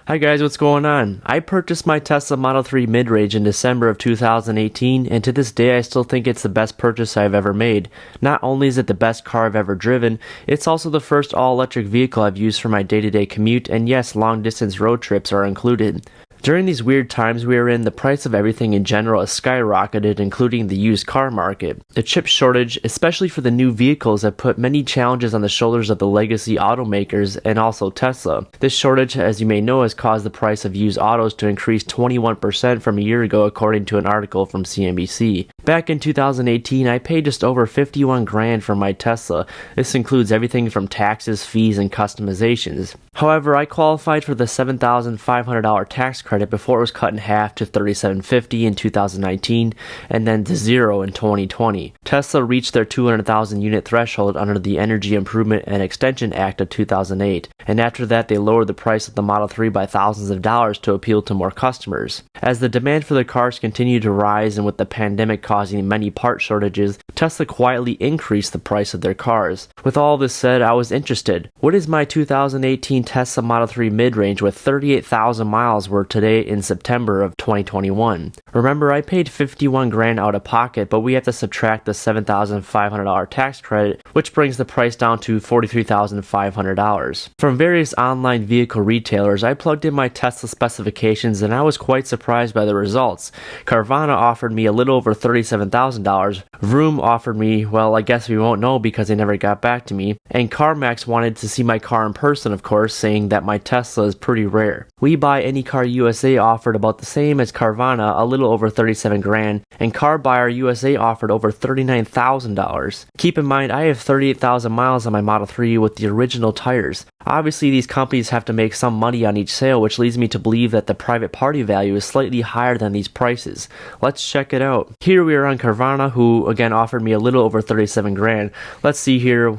Hi guys, what's going on? I purchased my Tesla Model 3 mid-range in December of 2018, and to this day I still think it's the best purchase I've ever made. Not only is it the best car I've ever driven, it's also the first all-electric vehicle I've used for my day-to-day commute, and yes, long-distance road trips are included. During these weird times we are in, the price of everything in general has skyrocketed, including the used car market. The chip shortage, especially for the new vehicles, have put many challenges on the shoulders of the legacy automakers and also Tesla. This shortage, as you may know, has caused the price of used autos to increase 21% from a year ago, according to an article from CNBC. Back in 2018, I paid just over $51,000 for my Tesla. This includes everything from taxes, fees, and customizations. However, I qualified for the $7,500 tax credit before it was cut in half to $3,750 in 2019 and then to zero in 2020. Tesla reached their 200,000 unit threshold under the Energy Improvement and Extension Act of 2008, and after that they lowered the price of the Model 3 by thousands of dollars to appeal to more customers. As the demand for the cars continued to rise and with the pandemic causing many part shortages, Tesla quietly increased the price of their cars. With all this said, I was interested. What is my 2018 Tesla Model 3 mid-range with 38,000 miles worth today in September of 2021? Remember, I paid $51,000 out of pocket, but we have to subtract the $7,500 tax credit, which brings the price down to $43,500. From various online vehicle retailers, I plugged in my Tesla specifications and I was quite surprised by the results. Carvana offered me a little over $37,000. Vroom offered me, well, I guess we won't know because they never got back to me. And CarMax wanted to see my car in person, of course, saying that my Tesla is pretty rare. We Buy Any Car USA offered about the same as Carvana, a little over $37,000, and Car Buyer USA offered over $39,000. Keep in mind, I have 38,000 miles on my Model 3 with the original tires. Obviously, these companies have to make some money on each sale, which leads me to believe that the private party value is slightly higher than these prices. Let's check it out. Here we are on Carvana, who again offered me a little over $37,000. Let's see here.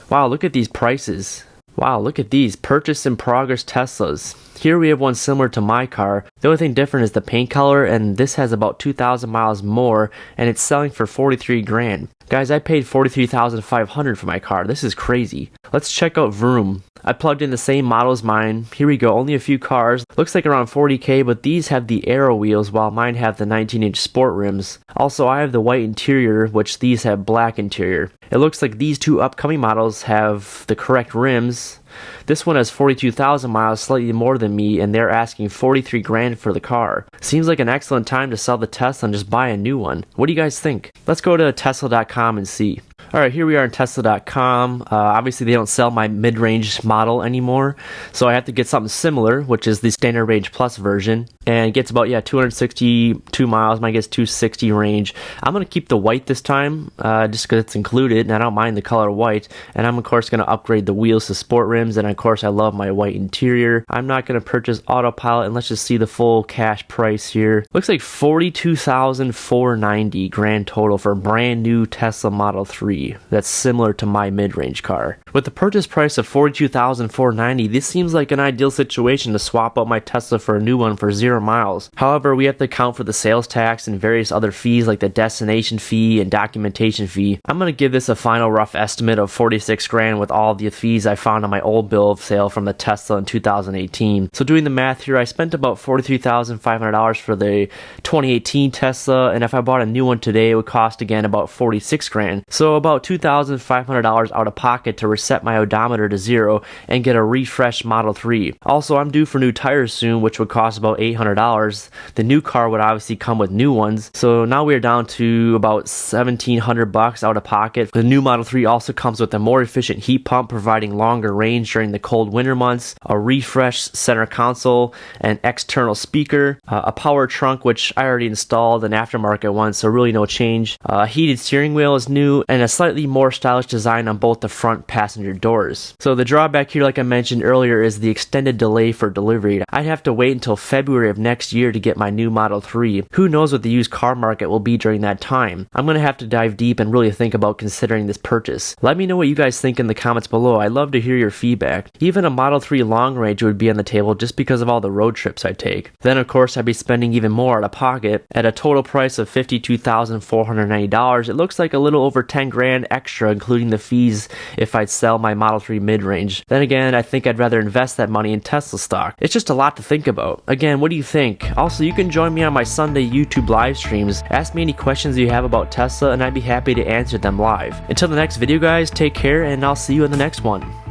Wow, look at these prices. Wow, look at these purchase in progress Teslas. Here we have one similar to my car. The only thing different is the paint color, and this has about 2,000 miles more, and it's selling for $43,000. Guys, I paid $43,500 for my car. This is crazy. Let's check out Vroom. I plugged in the same model as mine. Here we go, only a few cars. Looks like around $40,000, but these have the aero wheels while mine have the 19-inch sport rims. Also, I have the white interior, which these have black interior. It looks like these two upcoming models have the correct rims. This one has 42,000 miles, slightly more than me, and they're asking $43,000 for the car. Seems like an excellent time to sell the Tesla and just buy a new one. What do you guys think? Let's go to Tesla.com and see. Alright, here we are on Tesla.com. Obviously they don't sell my mid-range model anymore, so I have to get something similar, which is the standard range plus version, and it gets about 262 miles. Mine gets 260 range. I'm going to keep the white this time, just because it's included, and I don't mind the color white, and I'm of course going to upgrade the wheels to sport rims, and of course I love my white interior. I'm not going to purchase autopilot, and let's just see the full cash price here. Looks like $42,490 grand total for a brand new Tesla Model 3. That's similar to my mid-range car. With the purchase price of $42,490, this seems like an ideal situation to swap out my Tesla for a new one for 0 miles. However, we have to account for the sales tax and various other fees like the destination fee and documentation fee. I'm going to give this a final rough estimate of $46,000 with all the fees I found on my old bill of sale from the Tesla in 2018. So doing the math here, I spent about $43,500 for the 2018 Tesla, and if I bought a new one today, it would cost again about $46,000. So about $2,500 out of pocket to reset my odometer to 0 and get a refreshed Model 3. Also, I'm due for new tires soon, which would cost about $800. The new car would obviously come with new ones, so now we're down to about $1,700 out of pocket. The new Model 3 also comes with a more efficient heat pump, providing longer range during the cold winter months, a refreshed center console, an external speaker, a power trunk, which I already installed, an aftermarket one, so really no change. A heated steering wheel is new, and a slightly more stylish design on both the front passenger doors. So the drawback here, like I mentioned earlier, is the extended delay for delivery. I'd have to wait until February of next year to get my new Model 3. Who knows what the used car market will be during that time. I'm going to have to dive deep and really think about considering this purchase. Let me know what you guys think in the comments below. I'd love to hear your feedback. Even a Model 3 long range would be on the table just because of all the road trips I take. Then of course I'd be spending even more out of pocket. At a total price of $52,490, it looks like a little over $10,000 grand extra, including the fees if I'd sell my Model 3 mid-range. Then again, I think I'd rather invest that money in Tesla stock. It's just a lot to think about. Again, what do you think? Also, you can join me on my Sunday YouTube live streams. Ask me any questions you have about Tesla and I'd be happy to answer them live. Until the next video guys, take care and I'll see you in the next one.